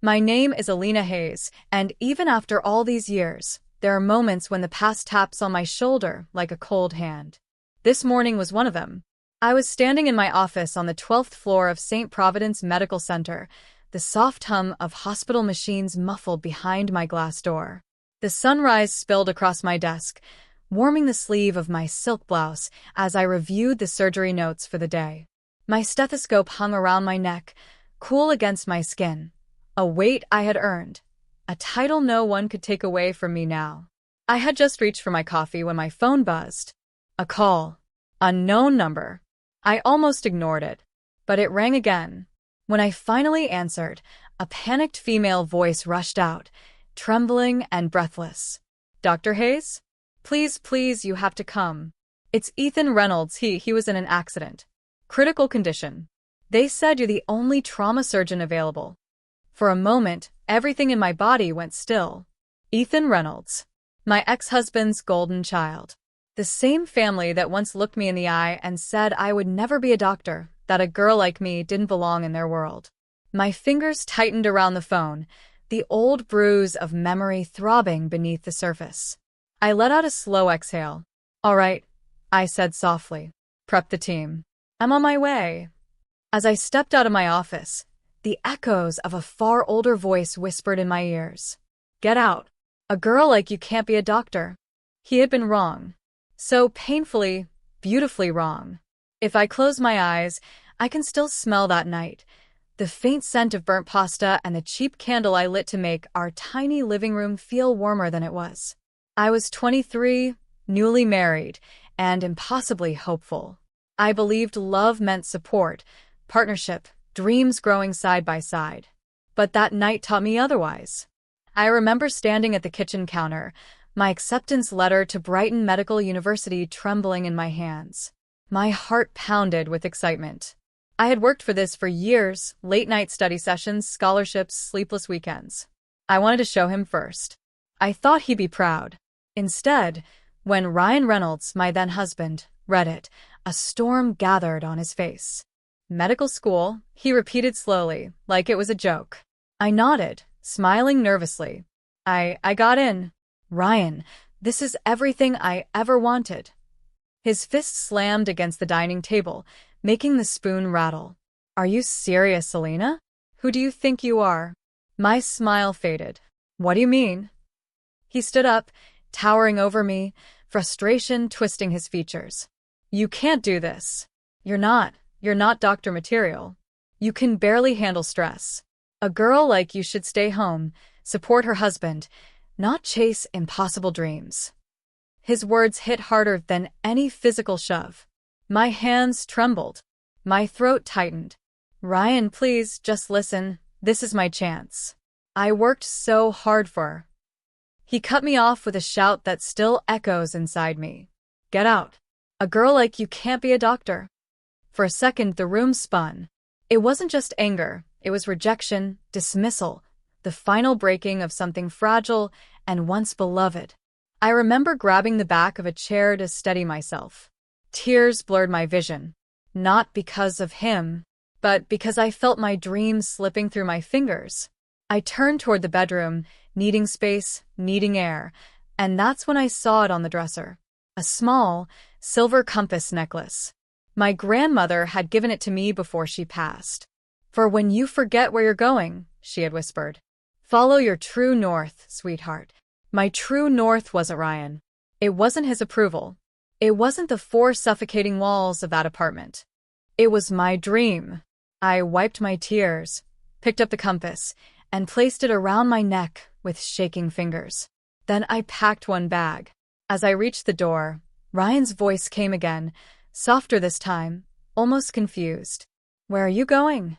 My name is Alina Hayes, and even after all these years, there are moments when the past taps on my shoulder like a cold hand. This morning was one of them. I was standing in my office on the 12th floor of St. Providence Medical Center, the soft hum of hospital machines muffled behind my glass door. The sunrise spilled across my desk, warming the sleeve of my silk blouse as I reviewed the surgery notes for the day. My stethoscope hung around my neck, cool against my skin, a weight I had earned, a title no one could take away from me now. I had just reached for my coffee when my phone buzzed. A call. Unknown number. I almost ignored it, but it rang again. When I finally answered, a panicked female voice rushed out, trembling and breathless. "Dr. Hayes? Please, you have to come. It's Ethan Reynolds. He was in an accident. Critical condition. They said you're the only trauma surgeon available." For a moment, everything in my body went still. Ethan Reynolds. My ex-husband's golden child. The same family that once looked me in the eye and said I would never be a doctor, that a girl like me didn't belong in their world. My fingers tightened around the phone, the old bruise of memory throbbing beneath the surface. I let out a slow exhale. "All right," I said softly. "Prep the team. I'm on my way." As I stepped out of my office, the echoes of a far older voice whispered in my ears. "Get out. A girl like you can't be a doctor." He had been wrong. So painfully, beautifully wrong. If I close my eyes, I can still smell that night. The faint scent of burnt pasta and the cheap candle I lit to make our tiny living room feel warmer than it was. I was 23, newly married, and impossibly hopeful. I believed love meant support, partnership, dreams growing side by side. But that night taught me otherwise. I remember standing at the kitchen counter, my acceptance letter to Brighton Medical University trembling in my hands. My heart pounded with excitement. I had worked for this for years, late-night study sessions, scholarships, sleepless weekends. I wanted to show him first. I thought he'd be proud. Instead, when Ryan Reynolds, my then-husband, read it, a storm gathered on his face. "Medical school," he repeated slowly, like it was a joke. I nodded, smiling nervously. I got in. "Ryan, this is everything I ever wanted." His fist slammed against the dining table, making the spoon rattle. "Are you serious, Selena? Who do you think you are?" My smile faded. "What do you mean?" He stood up, towering over me, frustration twisting his features. "You can't do this. You're not doctor material. You can barely handle stress. A girl like you should stay home, support her husband, not chase impossible dreams." His words hit harder than any physical shove. My hands trembled. My throat tightened. "Ryan, please, just listen. This is my chance. I worked so hard for." He cut me off with a shout that still echoes inside me. "Get out. A girl like you can't be a doctor." For a second, the room spun. It wasn't just anger. It was rejection, dismissal, the final breaking of something fragile and once beloved. I remember grabbing the back of a chair to steady myself. Tears blurred my vision. Not because of him, but because I felt my dreams slipping through my fingers. I turned toward the bedroom, needing space, needing air, and that's when I saw it on the dresser. A small, silver compass necklace. My grandmother had given it to me before she passed. "For when you forget where you're going," she had whispered. "Follow your true north, sweetheart." My true north wasn't Ryan. It wasn't his approval. It wasn't the 4 suffocating walls of that apartment. It was my dream. I wiped my tears, picked up the compass, and placed it around my neck with shaking fingers. Then I packed one bag. As I reached the door, Ryan's voice came again, softer this time, almost confused. "Where are you going?"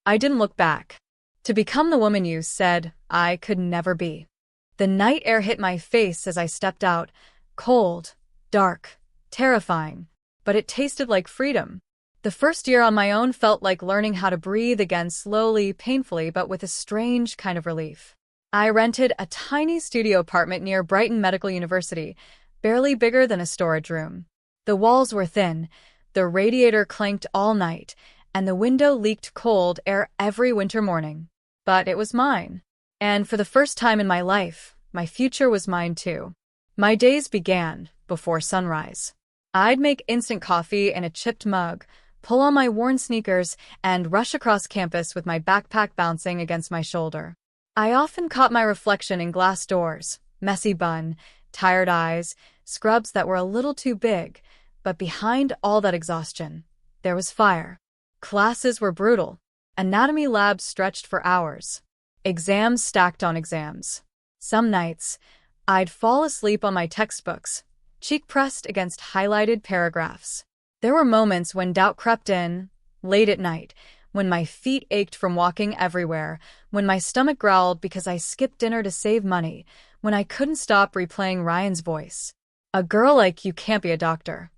I didn't look back. "To become the woman you said I could never be." The night air hit my face as I stepped out, cold, dark, terrifying, but it tasted like freedom. The first year on my own felt like learning how to breathe again, slowly, painfully, but with a strange kind of relief. I rented a tiny studio apartment near Brighton Medical University, barely bigger than a storage room. The walls were thin, the radiator clanked all night, and the window leaked cold air every winter morning. but it was mine. And for the first time in my life, my future was mine too. My days began before sunrise. I'd make instant coffee in a chipped mug, pull on my worn sneakers, and rush across campus with my backpack bouncing against my shoulder. I often caught my reflection in glass doors, messy bun, tired eyes, scrubs that were a little too big, but behind all that exhaustion, there was fire. Classes were brutal. Anatomy labs stretched for hours. Exams stacked on exams. Some nights, I'd fall asleep on my textbooks, cheek pressed against highlighted paragraphs. There were moments when doubt crept in, late at night, when my feet ached from walking everywhere, when my stomach growled because I skipped dinner to save money, when I couldn't stop replaying Ryan's voice. A girl like you can't be a doctor.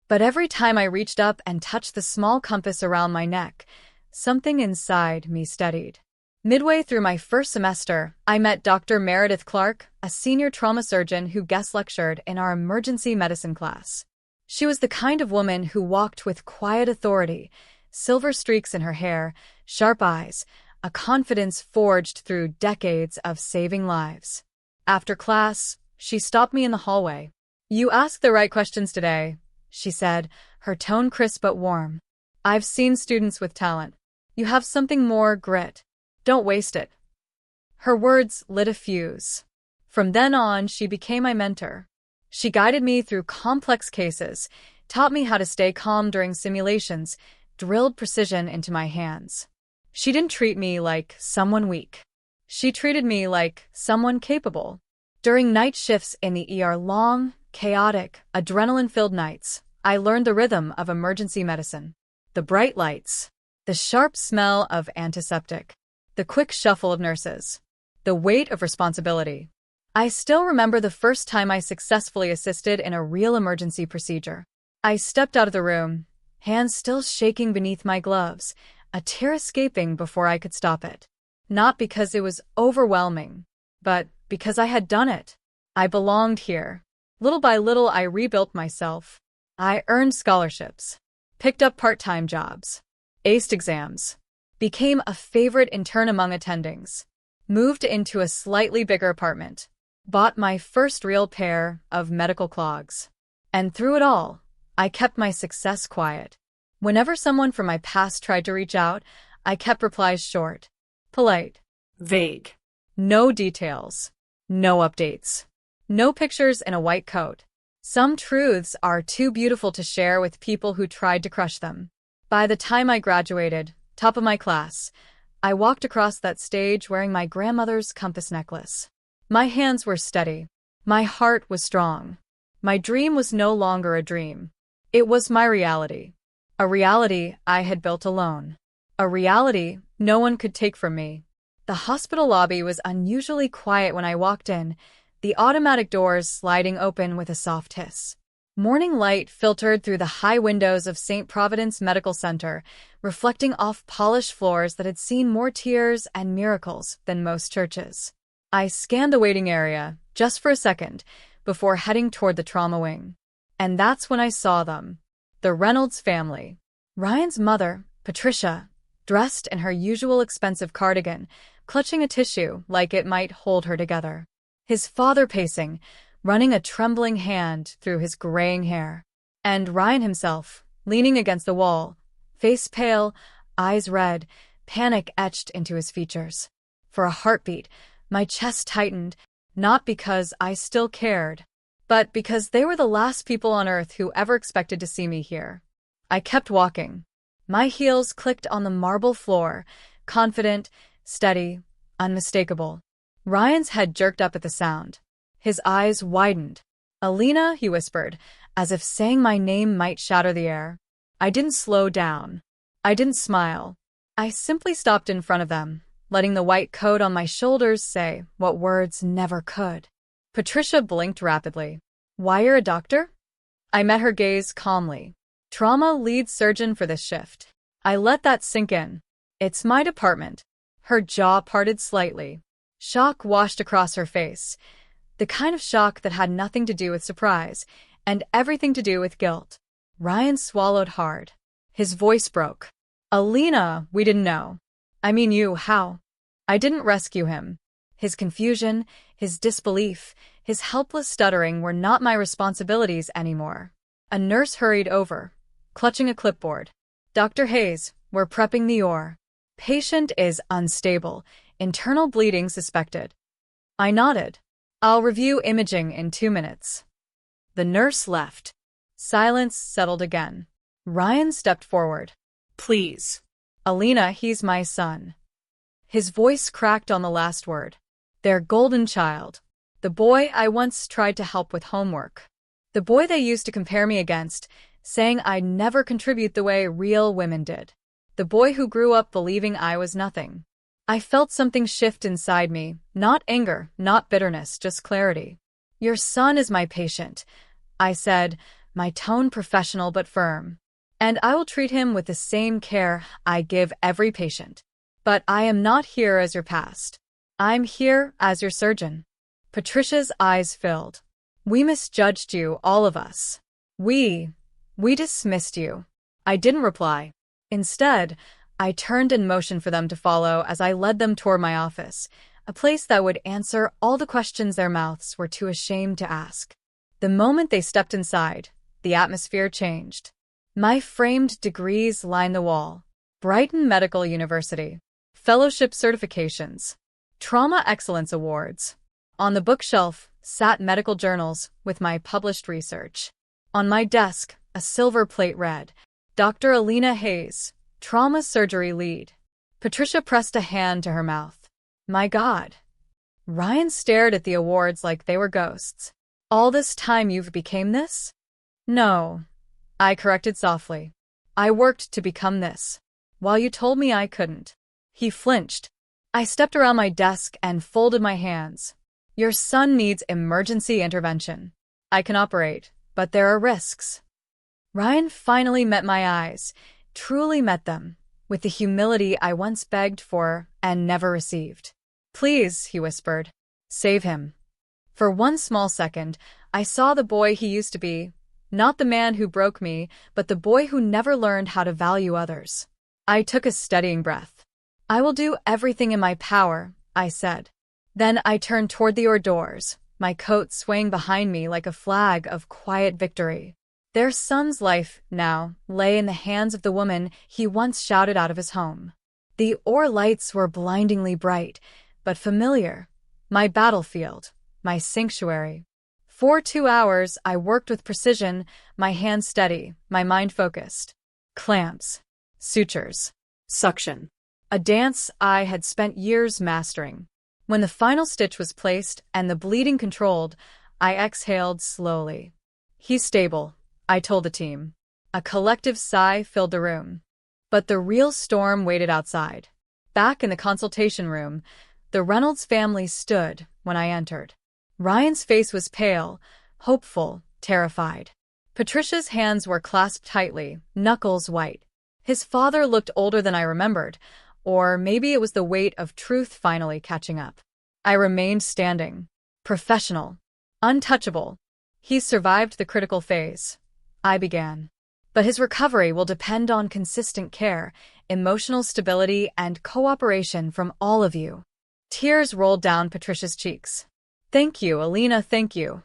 But every time I reached up and touched the small compass around my neck, something inside me steadied. Midway through my first semester, I met Dr. Meredith Clark, a senior trauma surgeon who guest lectured in our emergency medicine class. She was the kind of woman who walked with quiet authority, silver streaks in her hair, sharp eyes, a confidence forged through decades of saving lives. After class, she stopped me in the hallway. "You asked the right questions today," she said, her tone crisp but warm. "I've seen students with talent. You have something more grit. Don't waste it." Her words lit a fuse. From then on, she became my mentor. She guided me through complex cases, taught me how to stay calm during simulations, drilled precision into my hands. She didn't treat me like someone weak. She treated me like someone capable. During night shifts in the ER, long, chaotic, adrenaline-filled nights, I learned the rhythm of emergency medicine. The bright lights, the sharp smell of antiseptic, the quick shuffle of nurses, the weight of responsibility. I still remember the first time I successfully assisted in a real emergency procedure. I stepped out of the room, hands still shaking beneath my gloves, a tear escaping before I could stop it. Not because it was overwhelming, but because I had done it. I belonged here. Little by little, I rebuilt myself. I earned scholarships, picked up part-time jobs, aced exams, became a favorite intern among attendings, moved into a slightly bigger apartment, bought my first real pair of medical clogs. And through it all, I kept my success quiet. Whenever someone from my past tried to reach out, I kept replies short, polite, vague. No details, no updates, no pictures in a white coat. Some truths are too beautiful to share with people who tried to crush them. By the time I graduated, top of my class, I walked across that stage wearing my grandmother's compass necklace. My hands were steady. My heart was strong. My dream was no longer a dream. It was my reality. A reality I had built alone. A reality no one could take from me. The hospital lobby was unusually quiet when I walked in, the automatic doors sliding open with a soft hiss. Morning light filtered through the high windows of St. Providence Medical Center, reflecting off polished floors that had seen more tears and miracles than most churches. I scanned the waiting area, just for a second, before heading toward the trauma wing. And that's when I saw them. The Reynolds family. Ryan's mother, Patricia, dressed in her usual expensive cardigan, clutching a tissue like it might hold her together. His father pacing, running a trembling hand through his graying hair. And Ryan himself, leaning against the wall, face pale, eyes red, panic etched into his features. For a heartbeat, my chest tightened, not because I still cared, but because they were the last people on earth who ever expected to see me here. I kept walking. My heels clicked on the marble floor, confident, steady, unmistakable. Ryan's head jerked up at the sound. His eyes widened. "Alina," he whispered, as if saying my name might shatter the air. I didn't slow down. I didn't smile. I simply stopped in front of them, letting the white coat on my shoulders say what words never could. Patricia blinked rapidly. "Why, you're a doctor?" I met her gaze calmly. "Trauma lead surgeon for this shift." I let that sink in. "It's my department." Her jaw parted slightly. Shock washed across her face. The kind of shock that had nothing to do with surprise, and everything to do with guilt. Ryan swallowed hard. His voice broke. "Alina, we didn't know. I mean you, how?" I didn't rescue him. His confusion, his disbelief, his helpless stuttering were not my responsibilities anymore. A nurse hurried over, clutching a clipboard. Dr. Hayes, we're prepping the OR. Patient is unstable. Internal bleeding suspected. I nodded. I'll review imaging in 2 minutes. The nurse left. Silence settled again. Ryan stepped forward. Please. Alina, he's my son. His voice cracked on the last word. Their golden child. The boy I once tried to help with homework. The boy they used to compare me against, saying I'd never contribute the way real women did. The boy who grew up believing I was nothing. I felt something shift inside me, not anger, not bitterness, just clarity. Your son is my patient, I said, my tone professional but firm. And I will treat him with the same care I give every patient. But I am not here as your past. I'm here as your surgeon. Patricia's eyes filled. We misjudged you, all of us. We dismissed you. I didn't reply. Instead, I turned and motioned for them to follow as I led them toward my office, a place that would answer all the questions their mouths were too ashamed to ask. The moment they stepped inside, the atmosphere changed. My framed degrees lined the wall. Brighton Medical University. Fellowship certifications. Trauma Excellence Awards. On the bookshelf sat medical journals with my published research. On my desk, a silver plate read, Dr. Alina Hayes, Trauma Surgery Lead. Patricia pressed a hand to her mouth. My God. Ryan stared at the awards like they were ghosts. All this time you've became this? No. I corrected softly. I worked to become this. While you told me I couldn't. He flinched. I stepped around my desk and folded my hands. Your son needs emergency intervention. I can operate, but there are risks. Ryan finally met my eyes, truly met them, with the humility I once begged for and never received. Please, he whispered, save him. For one small second, I saw the boy he used to be, not the man who broke me, but the boy who never learned how to value others. I took a steadying breath. I will do everything in my power, I said. Then I turned toward the OR doors, my coat swaying behind me like a flag of quiet victory. Their son's life, now, lay in the hands of the woman he once shouted out of his home. The OR lights were blindingly bright, but familiar. My battlefield, my sanctuary. For 2 hours, I worked with precision, my hands steady, my mind focused. Clamps, sutures, suction. A dance I had spent years mastering. When the final stitch was placed and the bleeding controlled, I exhaled slowly. He's stable, I told the team. A collective sigh filled the room. But the real storm waited outside. Back in the consultation room, the Reynolds family stood when I entered. Ryan's face was pale, hopeful, terrified. Patricia's hands were clasped tightly, knuckles white. His father looked older than I remembered, or maybe it was the weight of truth finally catching up. I remained standing, professional, untouchable. He survived the critical phase. I began. But his recovery will depend on consistent care, emotional stability, and cooperation from all of you. Tears rolled down Patricia's cheeks. Thank you, Alina, thank you.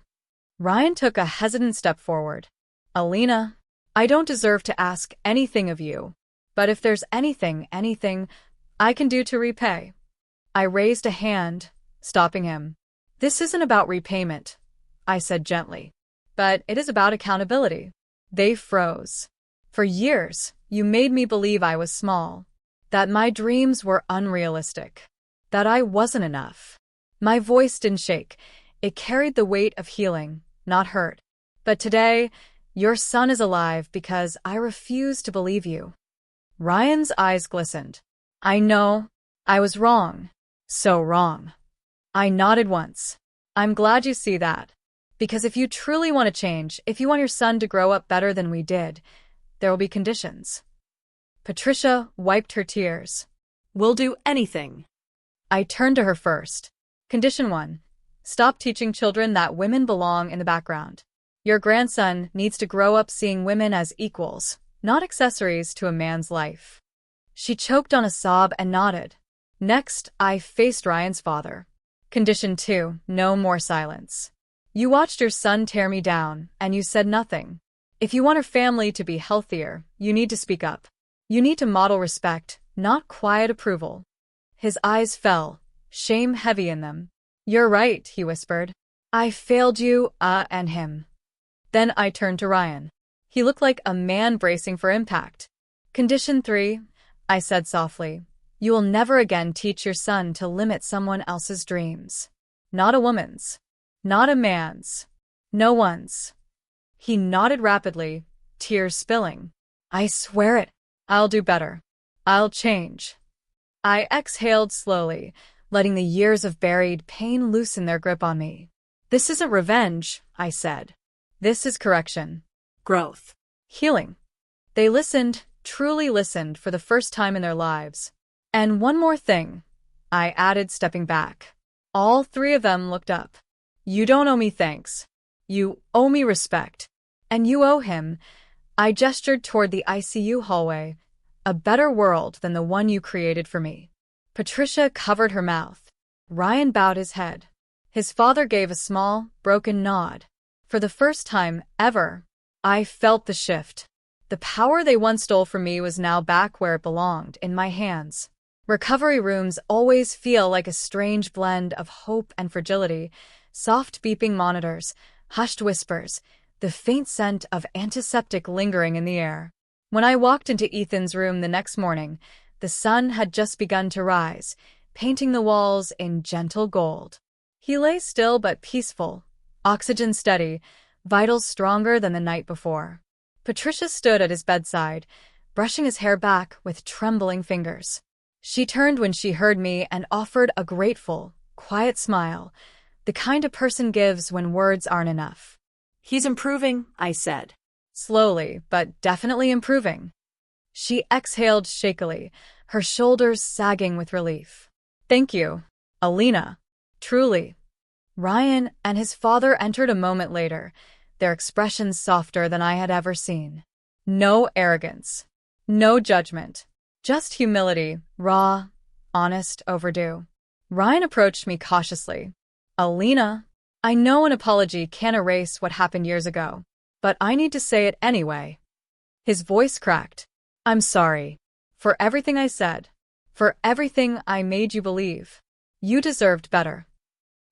Ryan took a hesitant step forward. Alina, I don't deserve to ask anything of you, but if there's anything I can do to repay. I raised a hand, stopping him. This isn't about repayment, I said gently, but it is about accountability. They froze. For years, you made me believe I was small, that my dreams were unrealistic, that I wasn't enough. My voice didn't shake. It carried the weight of healing, not hurt. But today, your son is alive because I refuse to believe you. Ryan's eyes glistened. I know. I was wrong. So wrong. I nodded once. I'm glad you see that. Because if you truly want to change, if you want your son to grow up better than we did, there will be conditions. Patricia wiped her tears. We'll do anything. I turned to her first. Condition 1. Stop teaching children that women belong in the background. Your grandson needs to grow up seeing women as equals, not accessories to a man's life. She choked on a sob and nodded. Next, I faced Ryan's father. Condition 2, no more silence. You watched your son tear me down, and you said nothing. If you want our family to be healthier, you need to speak up. You need to model respect, not quiet approval. His eyes fell, shame heavy in them. You're right, he whispered. I failed you, and him. Then I turned to Ryan. He looked like a man bracing for impact. Condition 3, I said softly. You will never again teach your son to limit someone else's dreams. Not a woman's. Not a man's. No one's. He nodded rapidly, tears spilling. I swear it. I'll do better. I'll change. I exhaled slowly, letting the years of buried pain loosen their grip on me. This isn't revenge, I said. This is correction. Growth. Healing. They listened, truly listened, for the first time in their lives. And one more thing, I added, stepping back. All three of them looked up. You don't owe me thanks. You owe me respect. And you owe him. I gestured toward the ICU hallway, a better world than the one you created for me. Patricia covered her mouth. Ryan bowed his head. His father gave a small, broken nod. For the first time ever, I felt the shift. The power they once stole from me was now back where it belonged, in my hands. Recovery rooms always feel like a strange blend of hope and fragility. Soft beeping monitors, hushed whispers, the faint scent of antiseptic lingering in the air. When I walked into Ethan's room the next morning, the sun had just begun to rise, painting the walls in gentle gold. He lay still but peaceful, oxygen steady, vitals stronger than the night before. Patricia stood at his bedside, brushing his hair back with trembling fingers. She turned when she heard me and offered a grateful, quiet smile, the kind a person gives when words aren't enough. He's improving, I said. Slowly, but definitely improving. She exhaled shakily, her shoulders sagging with relief. Thank you, Alina. Truly. Ryan and his father entered a moment later, their expressions softer than I had ever seen. No arrogance. No judgment. Just humility, raw, honest, overdue. Ryan approached me cautiously. Alina, I know an apology can't erase what happened years ago, but I need to say it anyway. His voice cracked. I'm sorry. For everything I said. For everything I made you believe. You deserved better.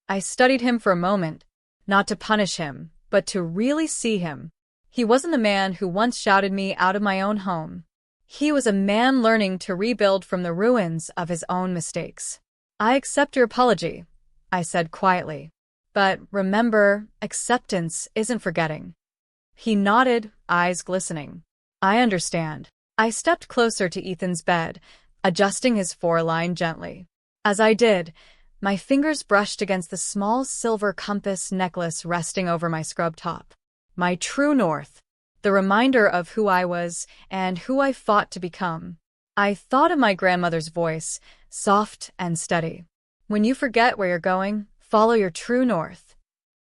I studied him for a moment, not to punish him, but to really see him. He wasn't the man who once shouted me out of my own home. He was a man learning to rebuild from the ruins of his own mistakes. I accept your apology, I said quietly. But remember, acceptance isn't forgetting. He nodded, eyes glistening. I understand. I stepped closer to Ethan's bed, adjusting his foreline gently. As I did, my fingers brushed against the small silver compass necklace resting over my scrub top. My true north. The reminder of who I was and who I fought to become. I thought of my grandmother's voice, soft and steady. When you forget where you're going, follow your true north.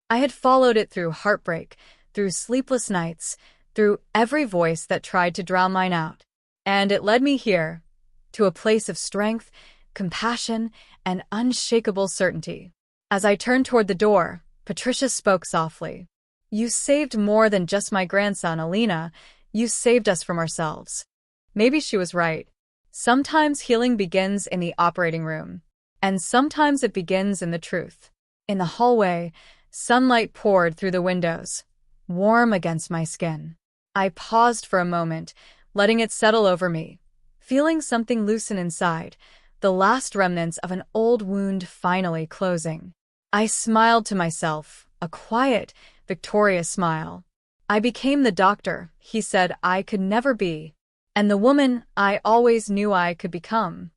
I had followed it through heartbreak, through sleepless nights, through every voice that tried to drown mine out. And it led me here, to a place of strength, compassion, and unshakable certainty. As I turned toward the door, Patricia spoke softly. You saved more than just my grandson, Alina. You saved us from ourselves. Maybe she was right. Sometimes healing begins in the operating room, and sometimes it begins in the truth. In the hallway, sunlight poured through the windows, warm against my skin. I paused for a moment, letting it settle over me, feeling something loosen inside, the last remnants of an old wound finally closing. I smiled to myself, a quiet, victorious smile. I became the doctor he said I could never be, and the woman I always knew I could become.